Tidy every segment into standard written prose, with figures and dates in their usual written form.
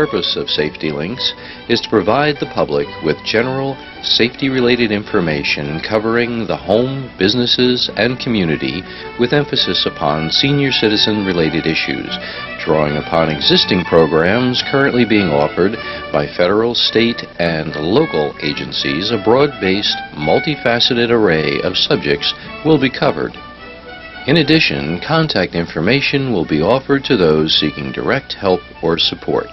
purpose of Safety Links is to provide the public with general safety-related information covering the home, businesses, and community with emphasis upon senior citizen-related issues, drawing upon existing programs currently being offered by federal, state, and local agencies. A broad-based, multifaceted array of subjects will be covered. In addition, contact information will be offered to those seeking direct help or support.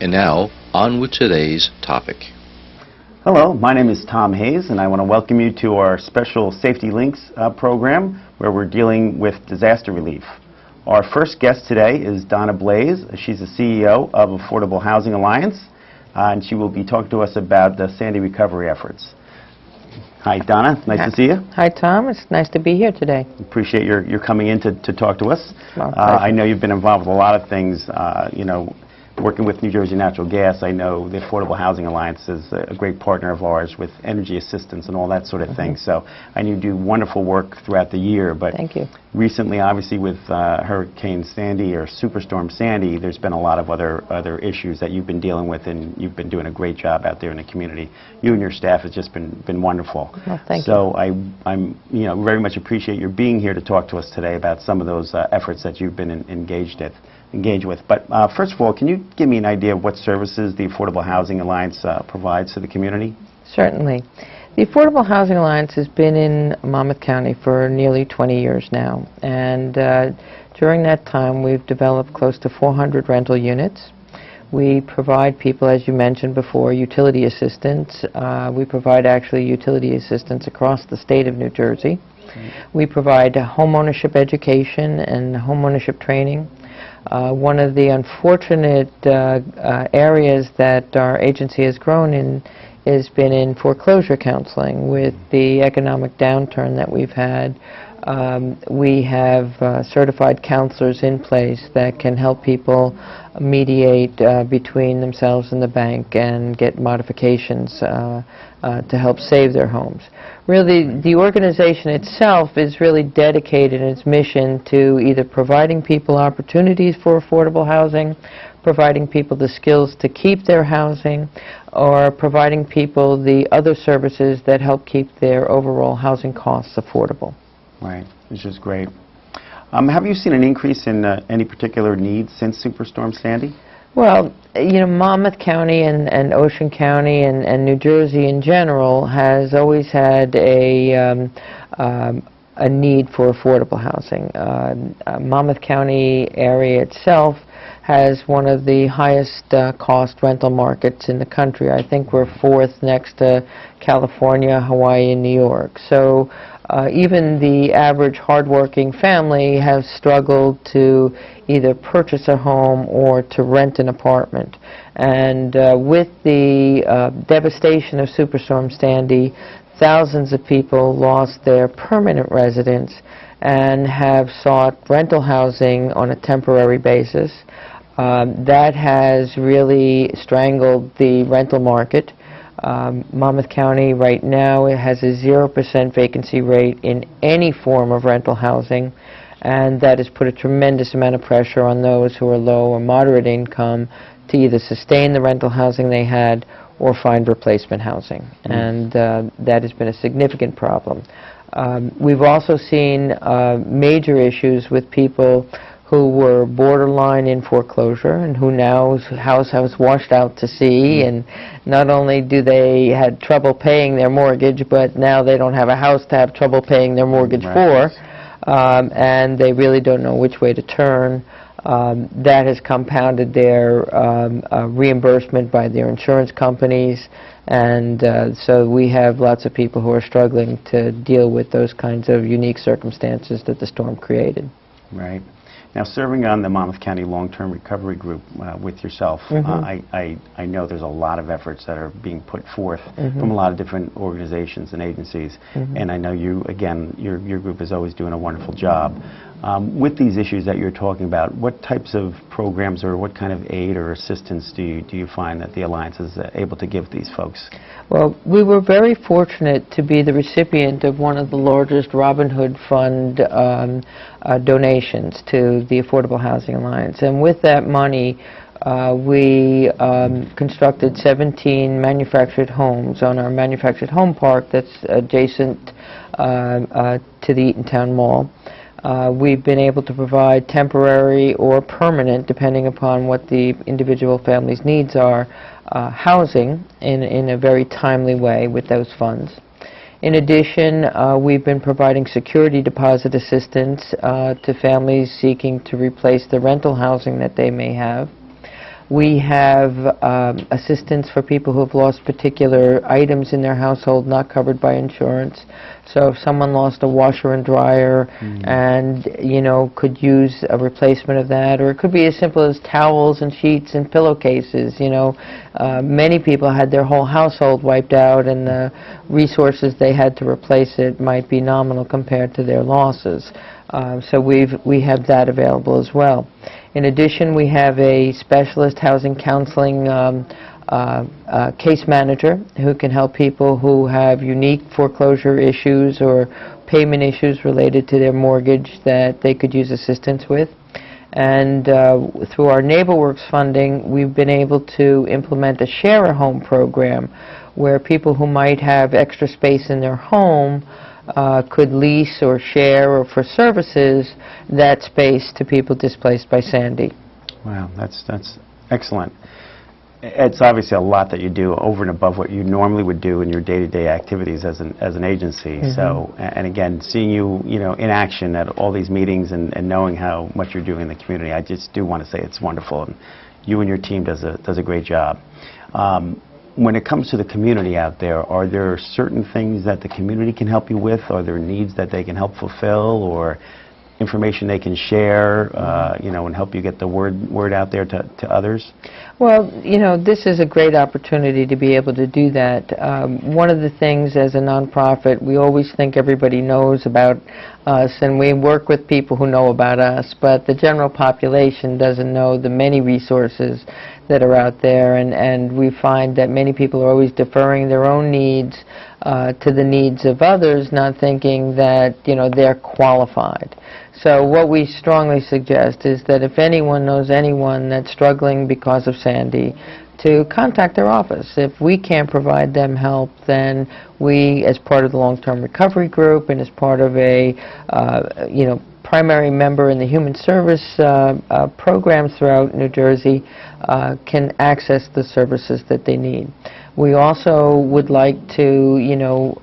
And now, on with today's topic. Hello, my name is Tom Hayes, and I want to welcome you to our special Safety Links program where we're dealing with disaster relief. Our first guest today is Donna Blaze. She's the CEO of Affordable Housing Alliance, and she will be talking to us about the Sandy recovery efforts. Hi, Donna. Nice to see you. Hi, Tom. It's nice to be here today. Appreciate your coming in to talk to us. Well, I know you've been involved with a lot of things, working with New Jersey Natural Gas. I know the Affordable Housing Alliance is a great partner of ours with energy assistance and all that sort of thing. So I know you do wonderful work throughout the year. But thank you. Recently, obviously, with Hurricane Sandy or Superstorm Sandy, there's been a lot of other issues that you've been dealing with, and you've been doing a great job out there in the community. You and your staff has just been wonderful. Well, thank you. So I'm very much appreciate your being here to talk to us today about some of those efforts that you've been engaged with. But first of all, can you give me an idea of what services the Affordable Housing Alliance provides to the community? Certainly. The Affordable Housing Alliance has been in Monmouth County for nearly 20 years now, and during that time we've developed close to 400 rental units. We provide people, as you mentioned before, utility assistance. We provide actually utility assistance across the state of New Jersey. We provide home ownership education and home ownership training. One of the unfortunate areas that our agency has grown in has been in foreclosure counseling. With the economic downturn that we've had, we have certified counselors in place that can help people mediate between themselves and the bank and get modifications to help save their homes. Really, the organization itself is really dedicated in its mission to either providing people opportunities for affordable housing, providing people the skills to keep their housing, or providing people the other services that help keep their overall housing costs affordable. Right, which is great. Have you seen an increase in any particular needs since Superstorm Sandy? Well, Monmouth County and Ocean County and New Jersey in general has always had a need for affordable housing. Monmouth County area itself has one of the highest cost rental markets in the country. I think we're fourth next to California, Hawaii, and New York. So even the average hardworking family has struggled to either purchase a home or to rent an apartment. And with the devastation of Superstorm Sandy, thousands of people lost their permanent residence and have sought rental housing on a temporary basis. That has really strangled the rental market. Monmouth County right now has a 0% vacancy rate in any form of rental housing, and that has put a tremendous amount of pressure on those who are low or moderate income to either sustain the rental housing they had or find replacement housing. And that has been a significant problem. We've also seen major issues with people who were borderline in foreclosure and who now's house has washed out to sea, and not only do they had trouble paying their mortgage, but now they don't have a house to have trouble paying their mortgage for, and they really don't know which way to turn. That has compounded their reimbursement by their insurance companies, and so we have lots of people who are struggling to deal with those kinds of unique circumstances that the storm created. Right. Now, serving on the Monmouth County Long-Term Recovery Group with yourself, I know there's a lot of efforts that are being put forth from a lot of different organizations and agencies, and I know you, again, your group is always doing a wonderful job. With these issues that you're talking about, what types of programs or what kind of aid or assistance do you find that the Alliance is able to give these folks? Well, we were very fortunate to be the recipient of one of the largest Robin Hood Fund donations to the Affordable Housing Alliance. And with that money, We constructed 17 manufactured homes on our manufactured home park that's adjacent to the Eatontown Mall. We've been able to provide temporary or permanent, depending upon what the individual family's needs are, housing in a very timely way with those funds. In addition, we've been providing security deposit assistance to families seeking to replace the rental housing that they may have. We have assistance for people who have lost particular items in their household not covered by insurance. So if someone lost a washer and dryer and, you know, could use a replacement of that, or it could be as simple as towels and sheets and pillowcases, you know. Many people had their whole household wiped out, and the resources they had to replace it might be nominal compared to their losses. So we have that available as well. In addition, we have a specialist housing counseling case manager who can help people who have unique foreclosure issues or payment issues related to their mortgage that they could use assistance with. And through our NeighborWorks funding, we've been able to implement a share-a-home program where people who might have extra space in their home could lease or share, or for services, that space to people displaced by Sandy. Wow, that's excellent. It's obviously a lot that you do over and above what you normally would do in your day-to-day activities as an agency. So, and again, seeing you, you know, in action at all these meetings and knowing how much you're doing in the community, I just do want to say it's wonderful, and you and your team does a great job. When it comes to the community out there, are there certain things that the community can help you with? Are there needs that they can help fulfill, or information they can share, you know, and help you get the word out there to others? Well, you know, this is a great opportunity to be able to do that. One of the things as a nonprofit, we always think everybody knows about us, and we work with people who know about us, but the general population doesn't know the many resources that are out there, and we find that many people are always deferring their own needs to the needs of others, not thinking that, you know, they're qualified. So what we strongly suggest is that if anyone knows anyone that's struggling because of Sandy, to contact their office. If we can't provide them help, then we, as part of the long-term recovery group and as part of a, you know, primary member in the human service programs throughout New Jersey, can access the services that they need. We also would like to, you know,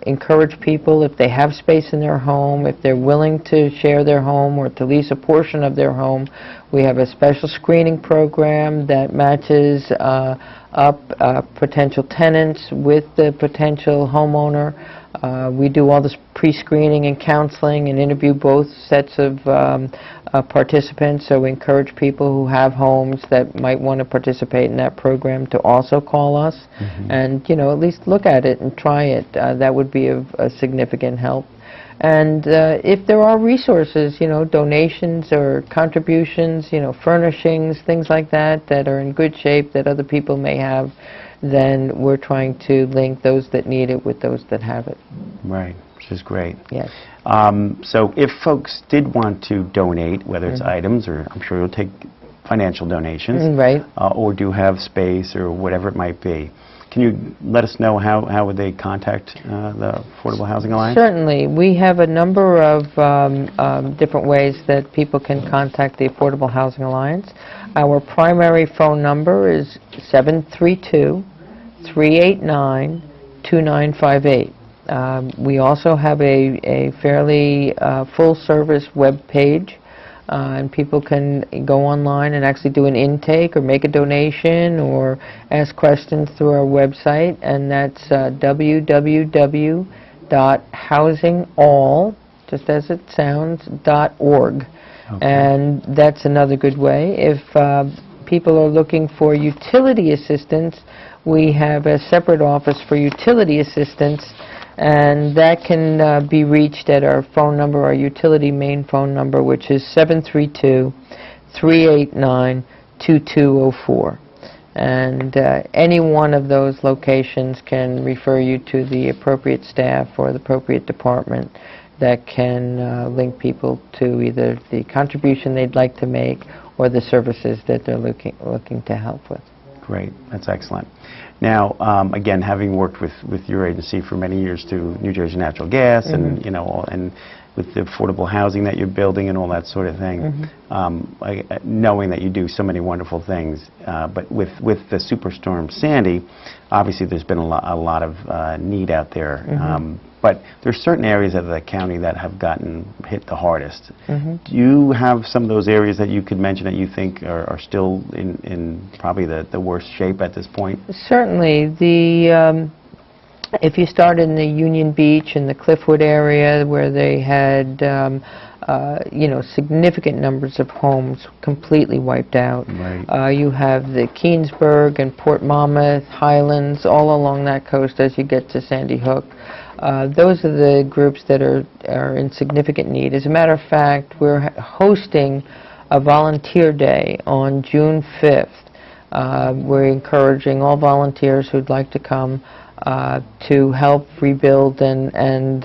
encourage people, if they have space in their home, if they're willing to share their home or to lease a portion of their home, we have a special screening program that matches up potential tenants with the potential homeowner. We do all this pre-screening and counseling and interview both sets of participants, so we encourage people who have homes that might want to participate in that program to also call us and, you know, at least look at it and try it. That would be of a significant help. And if there are resources, you know, donations or contributions, you know, furnishings, things like that, that are in good shape that other people may have, then we're trying to link those that need it with those that have it. Right, which is great. Yes. So if folks did want to donate, whether it's items, or I'm sure you'll take financial donations, Right. Or do have space or whatever it might be, can you let us know how would they contact the Affordable Housing Alliance? Certainly. We have a number of different ways that people can contact the Affordable Housing Alliance. Our primary phone number is 732-389-2958. We also have a fairly full-service web page, and people can go online and actually do an intake or make a donation or ask questions through our website, and that's www.housingall, just as it sounds, .org. Okay. And that's another good way. If people are looking for utility assistance, we have a separate office for utility assistance, and that can be reached at our phone number, our utility main phone number, which is 732-389-2204. And any one of those locations can refer you to the appropriate staff or the appropriate department that can link people to either the contribution they'd like to make or the services that they're looking to help with. Great, that's excellent. Now, again, having worked with your agency for many years to New Jersey Natural Gas, and you know, and with the affordable housing that you're building and all that sort of thing, knowing that you do so many wonderful things, but with the Superstorm Sandy, obviously there's been a lot of need out there. But there's certain areas of the county that have gotten hit the hardest. Do you have some of those areas that you could mention that you think are still in probably the worst shape at this point? Certainly. If you start in the Union Beach and the Cliffwood area, where they had you know, significant numbers of homes completely wiped out. Right. You have the Keansburg and Port Monmouth, Highlands, all along that coast as you get to Sandy Hook. Those are the groups that are in significant need. As a matter of fact, we're hosting a volunteer day on June 5th. We're encouraging all volunteers who'd like to come to help rebuild and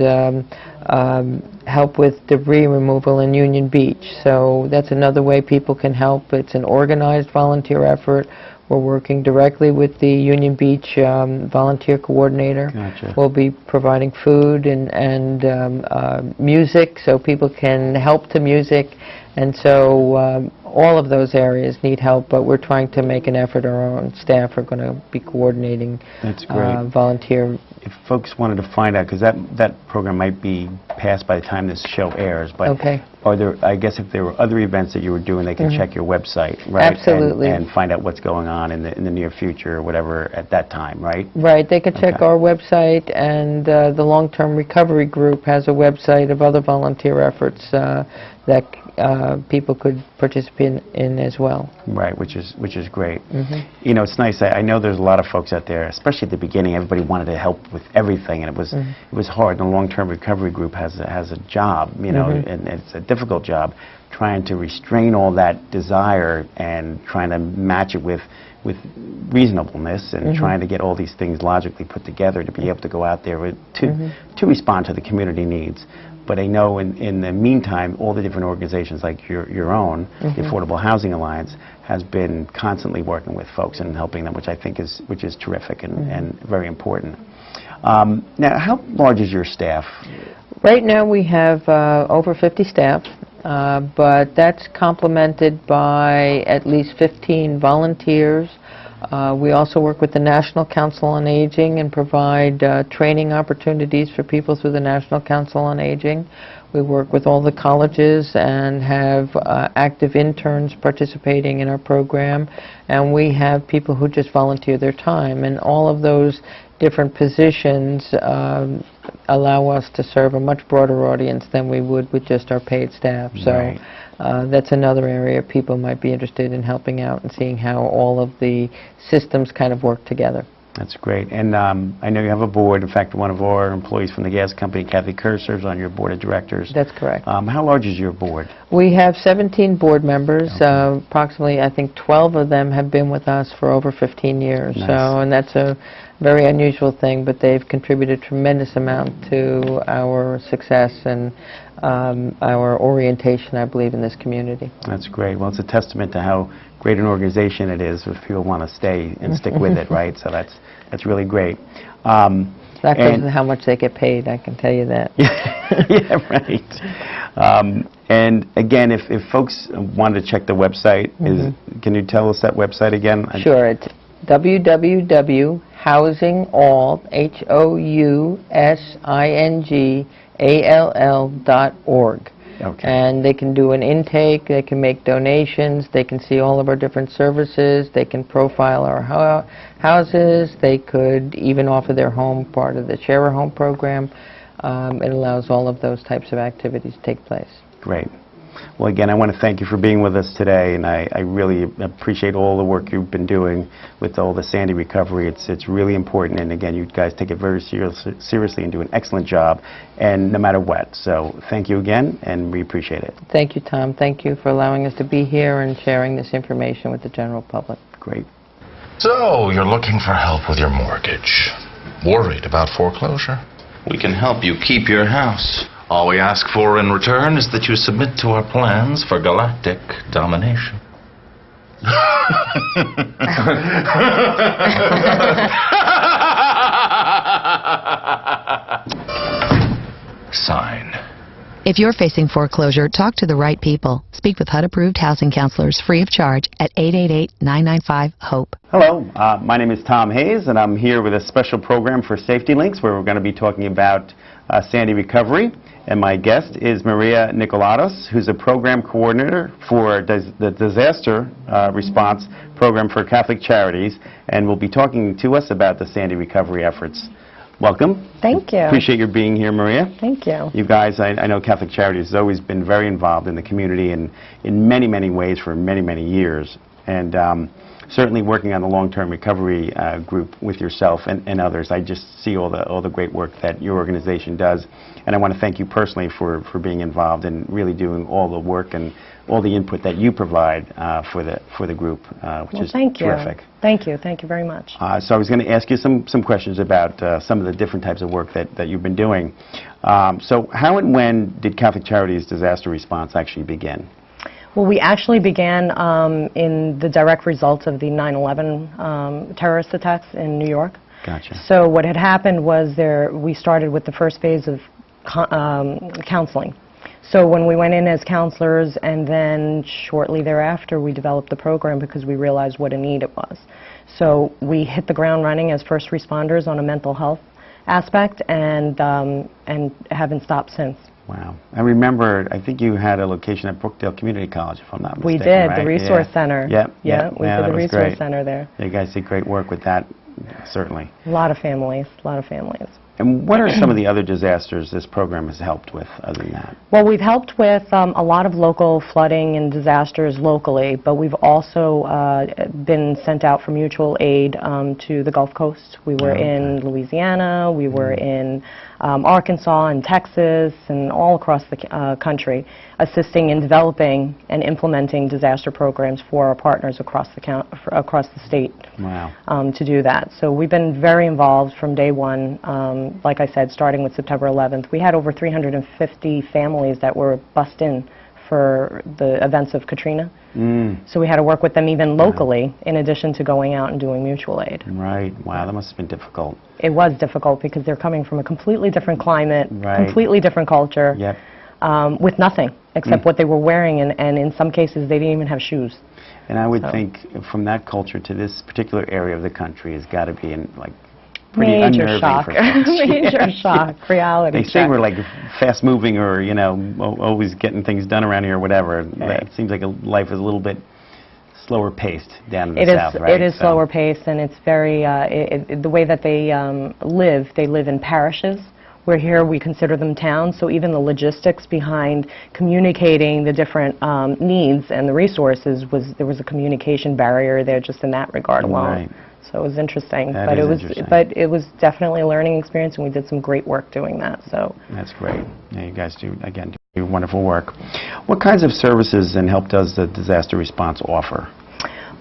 help with debris removal in Union Beach. So that's another way people can help. It's an organized volunteer effort. We're working directly with the Union Beach volunteer coordinator. Gotcha. We'll be providing food and music so people can help to music. And so all of those areas need help, but we're trying to make an effort. Our own staff are going to be coordinating. That's great. Volunteer. If folks wanted to find out, because that program might be passed by the time this show airs, but Okay. are there, I guess if there were other events that you were doing, they can check your website, right? Absolutely. And find out what's going on in the near future or whatever at that time, right? Right. They can check Okay. our website, and the Long-Term Recovery Group has a website of other volunteer efforts that people could participate in as well. Right, which is great. You know, it's nice. I know there's a lot of folks out there, especially at the beginning. Everybody wanted to help with everything, and it was hard. And the Long-Term Recovery Group has a job, you know, and it's a difficult job, trying to restrain all that desire and trying to match it with reasonableness and trying to get all these things logically put together to be able to go out there to respond to the community needs. But I know in the meantime, all the different organizations like your own, the Affordable Housing Alliance, has been constantly working with folks and helping them, which I think is terrific and very important. Now, how large is your staff? Right now we have over 50 staff, but that's complemented by at least 15 volunteers. We also work with the National Council on Aging and provide training opportunities for people through the National Council on Aging. We work with all the colleges and have active interns participating in our program, and we have people who just volunteer their time, and all of those different positions allow us to serve a much broader audience than we would with just our paid staff. So. Right. That's another area people might be interested in helping out and seeing how all of the systems kind of work together. That's great. And I know you have a board. In fact, one of our employees from the gas company, Kathy Kerr, serves on your board of directors. That's correct. How large is your board? We have 17 board members. Okay. Approximately, I think, 12 of them have been with us for over 15 years. Nice. So, and that's a very unusual thing, but they've contributed a tremendous amount to our success and our orientation, I believe, in this community. That's great. Well, it's a testament to how great an organization it is if people want to stay and stick with it, right? So that's really great. That goes to how much they get paid, I can tell you that. Yeah, right. And again, if folks wanted to check the website, can you tell us that website again? Sure. It's housingall.org. Okay. And they can do an intake, they can make donations, they can see all of our different services, they can profile our houses, they could even offer their home, part of the Share a Home program. It allows all of those types of activities to take place. Great. Well, again, I want to thank you for being with us today, and I really appreciate all the work you've been doing with all the Sandy recovery. It's really important, and again, you guys take it very seriously and do an excellent job, and no matter what. So thank you again, and we appreciate it. Thank you, Tom. Thank you for allowing us to be here and sharing this information with the general public. Great. So, you're looking for help with your mortgage. Worried about foreclosure? We can help you keep your house. All we ask for in return is that you submit to our plans for galactic domination. Sign. If you're facing foreclosure, talk to the right people. Speak with HUD-approved housing counselors free of charge at 888-995-HOPE. Hello, my name is Tom Hayes, and I'm here with a special program for Safety Links where we're going to be talking about Sandy recovery. And my guest is Maria Nikolatos, who's a program coordinator for the disaster response program for Catholic Charities, and will be talking to us about the Sandy recovery efforts. Welcome. Thank you. Appreciate your being here, Maria. Thank you. You guys, I know Catholic Charities has always been very involved in the community and in many, many ways for many, many years. And certainly working on the long-term recovery group with yourself and others. I just see all the great work that your organization does. And I want to thank you personally for being involved and really doing all the work and all the input that you provide for the group, which is terrific. Thank you. Thank you very much. So I was going to ask you some questions about some of the different types of work that you've been doing. So how and when did Catholic Charities disaster response actually begin? Well, we actually began in the direct result of the 9/11 terrorist attacks in New York. Gotcha. So what had happened was we started with the first phase of counseling. So when we went in as counselors, and then shortly thereafter we developed the program because we realized what a need it was. So we hit the ground running as first responders on a mental health aspect, and haven't stopped since. Wow. I remember, I think you had a location at Brookdale Community College, if I'm not mistaken. We did, right? the Resource Center. Yep. Yeah, we did the Resource Center there. You guys did great work with that, certainly. A lot of families, a lot of families. And what are some of the other disasters this program has helped with other than that? Well, we've helped with a lot of local flooding and disasters locally, but we've also been sent out for mutual aid to the Gulf Coast. We were in Louisiana, we were in Arkansas and Texas and all across the country, assisting in developing and implementing disaster programs for our partners across the state. Wow. To do that. So we've been very involved from day one. Like I said, starting with September 11th, we had over 350 families that were bussed in for the events of Katrina. So we had to work with them even locally, in addition to going out and doing mutual aid. Right. Wow, that must have been difficult. It was difficult because they're coming from a completely different climate, Right. completely different culture, Yep. with nothing except what they were wearing, and in some cases they didn't even have shoes. And I would think from that culture to this particular area of the country has got to be pretty Major unnerving shock. for folks. Major shock. Reality They say check. we're like fast moving, or always getting things done around here or whatever. Right. It seems like life is a little bit slower paced down in the south, right? It is slower paced, and it's very the way that they live in parishes. Where here we consider them towns, so even the logistics behind communicating the different needs and the resources there was a communication barrier there just in that regard alone. Right. So it was interesting, That but is interesting. it was definitely a learning experience, and we did some great work doing that. So That's great. Yeah, you guys do wonderful work. What kinds of services and help does the disaster response offer?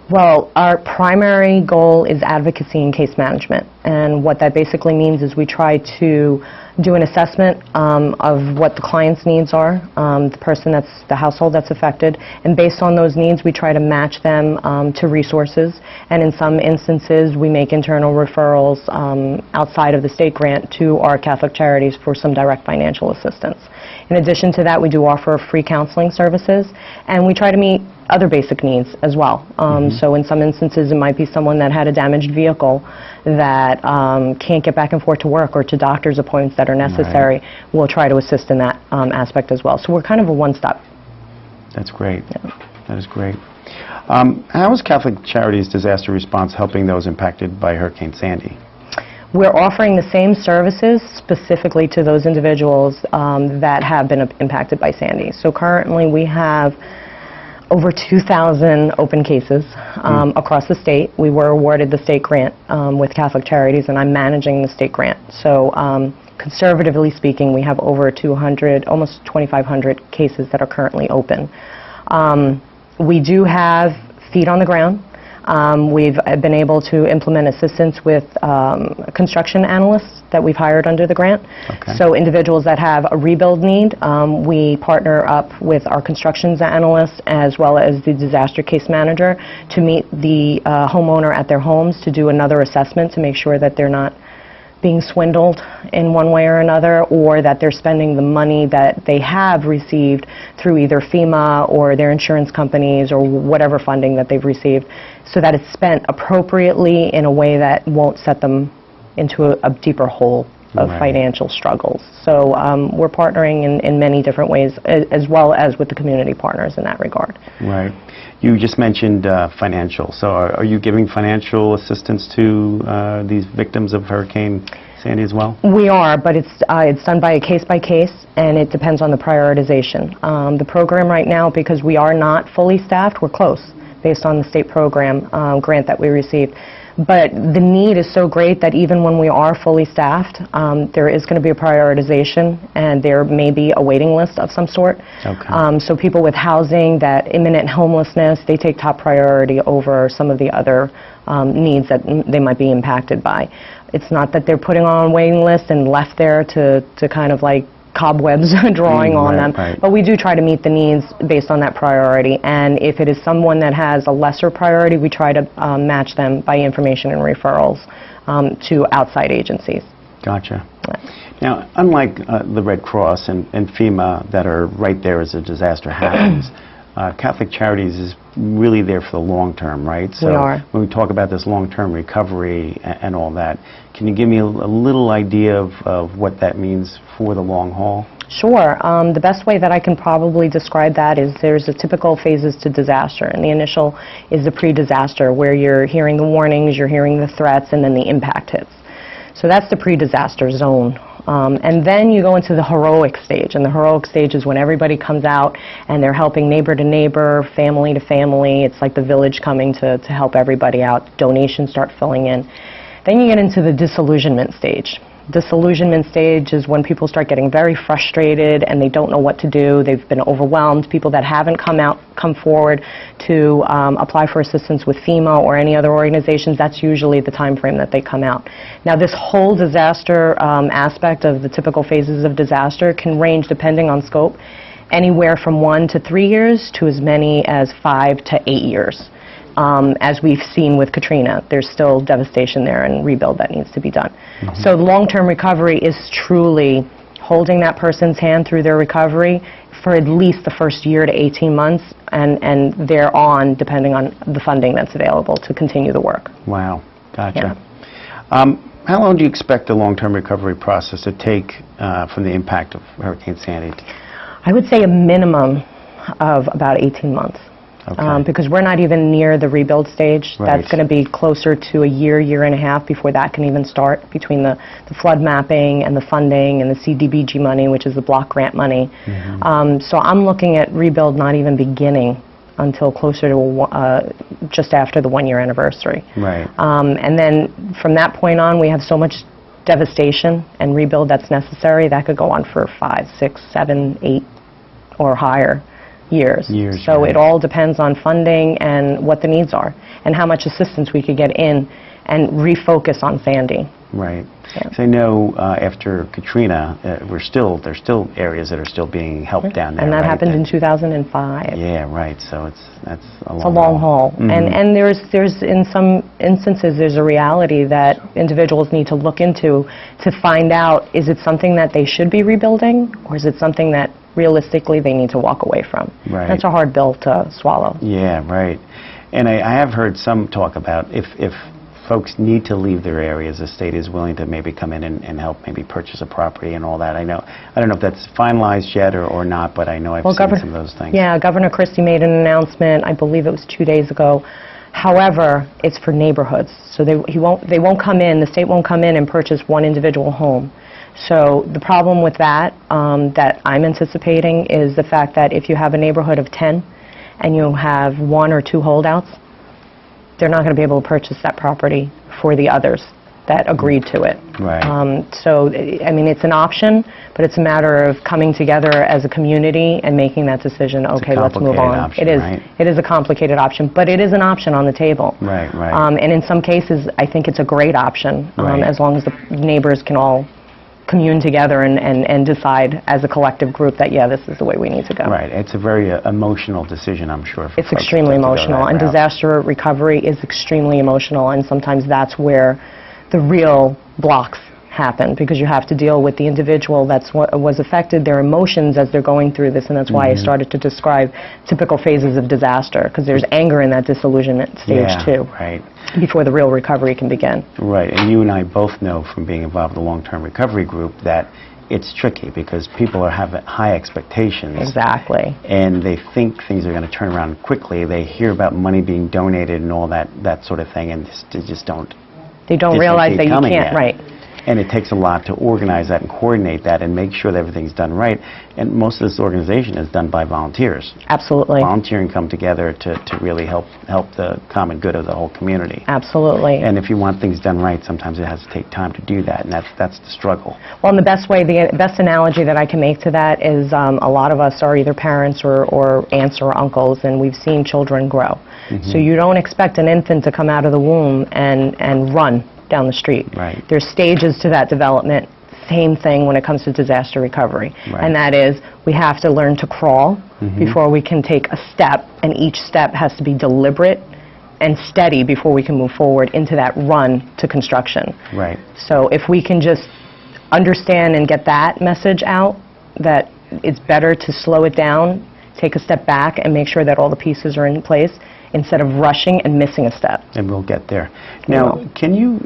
well, our primary goal is advocacy and case management, and what that basically means is we try to do an assessment of what the client's needs are, the household that's affected, and based on those needs we try to match them to resources, and in some instances we make internal referrals outside of the state grant to our Catholic Charities for some direct financial assistance. In addition to that, we do offer free counseling services, and we try to meet other basic needs as well. So in some instances it might be someone that had a damaged vehicle that can't get back and forth to work or to doctor's appointments that are necessary. Right. We'll try to assist in that aspect as well. So we're kind of a one-stop. That's great. Yeah. That is great. How is Catholic Charities disaster response helping those impacted by Hurricane Sandy? We're offering the same services specifically to those individuals that have been impacted by Sandy. So currently we have over 2,000 open cases across the state. We were awarded the state grant with Catholic Charities, and I'm managing the state grant. So conservatively speaking, we have over 200, almost 2,500 cases that are currently open. We do have feet on the ground. We've been able to implement assistance with construction analysts that we've hired under the grant. Okay. So individuals that have a rebuild need, we partner up with our constructions analysts as well as the disaster case manager to meet the homeowner at their homes to do another assessment to make sure that they're not being swindled in one way or another, or that they're spending the money that they have received through either FEMA or their insurance companies or whatever funding that they've received, so that it's spent appropriately in a way that won't set them into a deeper hole of financial struggles. So we're partnering in many different ways, as well as with the community partners in that regard. Right. You just mentioned financial. So are you giving financial assistance to these victims of Hurricane Sandy as well? We are, but it's done by case, and it depends on the prioritization. The program right now, because we are not fully staffed, we're close, based on the state program grant that we received. But the need is so great that even when we are fully staffed, there is going to be a prioritization, and there may be a waiting list of some sort. Okay. So people with housing, that imminent homelessness, they take top priority over some of the other needs that they might be impacted by. It's not that they're putting on a waiting list and left there to kind of like cobwebs drawing on them, but we do try to meet the needs based on that priority, and if it is someone that has a lesser priority, we try to match them by information and referrals to outside agencies. Gotcha. Now, unlike the Red Cross and FEMA that are right there as a disaster happens, Catholic Charities is really there for the long term, right? So we are. When we talk about this long-term recovery and all that, can you give me a little idea of what that means for the long haul? Sure. The best way that I can probably describe that is there's a typical phases to disaster, and the initial is the pre-disaster, where you're hearing the warnings, you're hearing the threats, and then the impact hits. So that's the pre-disaster zone. And then you go into the heroic stage, and the heroic stage is when everybody comes out and they're helping neighbor to neighbor, family to family. It's like the village coming to help everybody out. Donations start filling in. Then you get into the disillusionment stage. Disillusionment stage is when people start getting very frustrated and they don't know what to do. They've been overwhelmed. People that haven't come forward to apply for assistance with FEMA or any other organizations, that's usually the time frame that they come out. Now, this whole disaster aspect of the typical phases of disaster can range, depending on scope, anywhere from 1 to 3 years to as many as 5 to 8 years. As we've seen with Katrina, there's still devastation there and rebuild that needs to be done. So long-term recovery is truly holding that person's hand through their recovery for at least the first year to 18 months, and thereon, depending on the funding that's available, to continue the work. Wow. Gotcha. Yeah. How long do you expect the long-term recovery process to take from the impact of Hurricane Sandy? I would say a minimum of about 18 months. Okay. Because we're not even near the rebuild stage. Right. That's going to be closer to a year, year and a half before that can even start, between the flood mapping and the funding and the CDBG money, which is the block grant money. So I'm looking at rebuild not even beginning until closer to just after the 1-year anniversary. Right. And then from that point on, we have so much devastation and rebuild that's necessary. That could go on for 5, 6, 7, 8 or higher years. So right. It all depends on funding and what the needs are and how much assistance we could get in and refocus on Sandy. Right. Yeah. So I know after Katrina, there's still areas that are still being helped down there. And that right? happened in 2005. Yeah, right. So that's a long It's a long haul. And there's in some instances there's a reality that individuals need to look into to find out, is it something that they should be rebuilding, or is it something that realistically they need to walk away from? Right. That's a hard pill to swallow. Yeah, right. And I have heard some talk about if folks need to leave their areas, the state is willing to maybe come in and help maybe purchase a property and all that. I don't know if that's finalized yet or not, but I know I've seen some of those things. Yeah, Governor Christie made an announcement, I believe it was 2 days ago. However, it's for neighborhoods. So they won't come in, the state won't come in and purchase one individual home. So the problem with that, that I'm anticipating, is the fact that if you have a neighborhood of 10 and you have 1 or 2 holdouts, they're not going to be able to purchase that property for the others that agreed to it. Right. So, I mean, it's an option, but it's a matter of coming together as a community and making that decision, okay, let's move on. Option, it is, right? It is a complicated option, but it is an option on the table. Right, right. And in some cases, I think it's a great option, Right. as long as the neighbors can all commune together and decide as a collective group that, yeah, this is the way we need to go. Right. It's a very emotional decision, I'm sure. For It's folks extremely to go emotional, that and route. disaster recovery is extremely emotional, and sometimes that's where the real blocks happen, because you have to deal with the individual that's what was affected, their emotions as they're going through this, and that's why I started to describe typical phases of disaster, because there's anger in that disillusionment stage too, right. before the real recovery can begin. Right, and you and I both know from being involved in the long-term recovery group that it's tricky because people have high expectations. Exactly. And they think things are going to turn around quickly. They hear about money being donated and all that sort of thing, and they just don't. They don't realize that you can't, yet. right. And it takes a lot to organize that and coordinate that and make sure that everything's done right. And most of this organization is done by volunteers. Absolutely. Volunteering come together to really help the common good of the whole community. Absolutely. And if you want things done right, sometimes it has to take time to do that, and that's the struggle. Well, and the best analogy that I can make to that is a lot of us are either parents or aunts or uncles, and we've seen children grow. So you don't expect an infant to come out of the womb and run down the street. Right. There's stages to that development. Same thing when it comes to disaster recovery. Right. And that is, we have to learn to crawl before we can take a step, and each step has to be deliberate and steady before we can move forward into that run to construction. Right. So if we can just understand and get that message out, that it's better to slow it down, take a step back, and make sure that all the pieces are in place, instead of rushing and missing a step. And we'll get there. Now, can you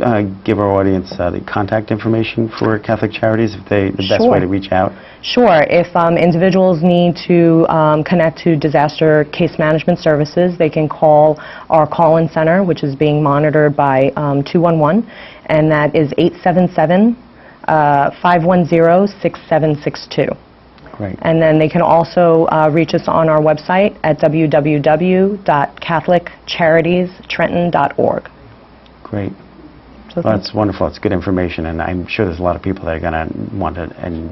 give our audience the contact information for Catholic Charities, if the best way to reach out? Sure. If individuals need to connect to disaster case management services, they can call our call-in center, which is being monitored by 211, and that is 877-510-6762. Great. And then they can also reach us on our website at www.catholiccharitiestrentton.org. Great. So Well, that's wonderful. It's good information, and I'm sure there's a lot of people that are going to want to and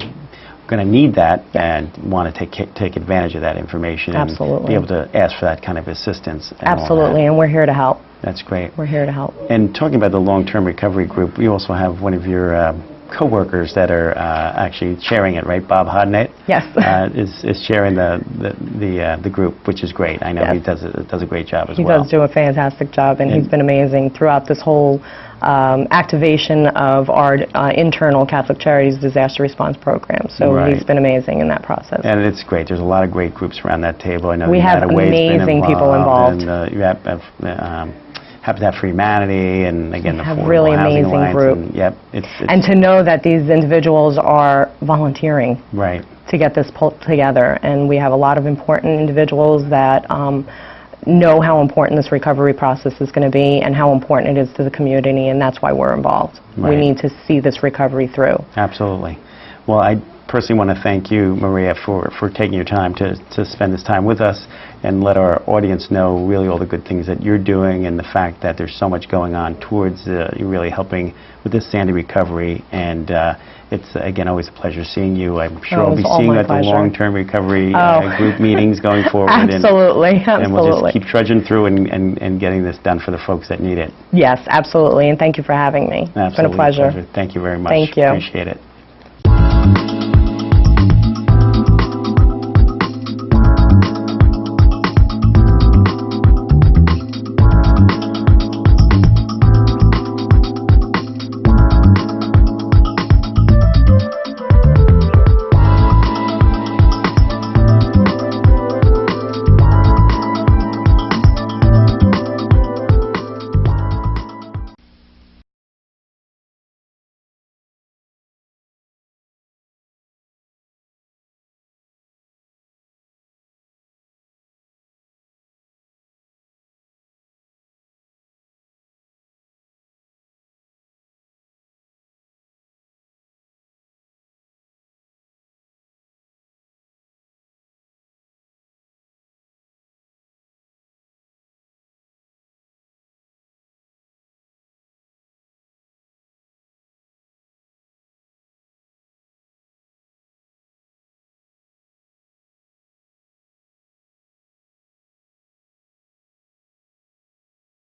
going to need that and want to take advantage of that information and be able to ask for that kind of assistance. And Absolutely, and we're here to help. That's great. We're here to help. And talking about the long-term recovery group, we also have one of your co-workers that are actually chairing it, right? Bob Hodnett. Yes. Is chairing the group, which is great. I know he does a great job as well. He does do a fantastic job, and he's been amazing throughout this whole activation of our internal Catholic Charities disaster response program. So he's been amazing in that process. And it's great. There's a lot of great groups around that table. I know we have amazing people involved. And you Habitat for Humanity, and again, the have Affordable really Housing amazing Alliance, group. And, and to know that these individuals are volunteering to get this pulled together, and we have a lot of important individuals that know how important this recovery process is going to be and how important it is to the community, and that's why we're involved. We need to see this recovery through. Absolutely. Well, I personally want to thank you, Maria, for taking your time to spend this time with us and let our audience know really all the good things that you're doing and the fact that there's so much going on towards really helping with this Sandy recovery. And it's, again, always a pleasure seeing you. I'm sure I'll be seeing you at the long-term recovery group meetings going forward. Absolutely. And we'll just keep trudging through and getting this done for the folks that need it. Yes, absolutely. And thank you for having me. Absolutely. It's been a pleasure. Thank you very much. Thank you. Appreciate it.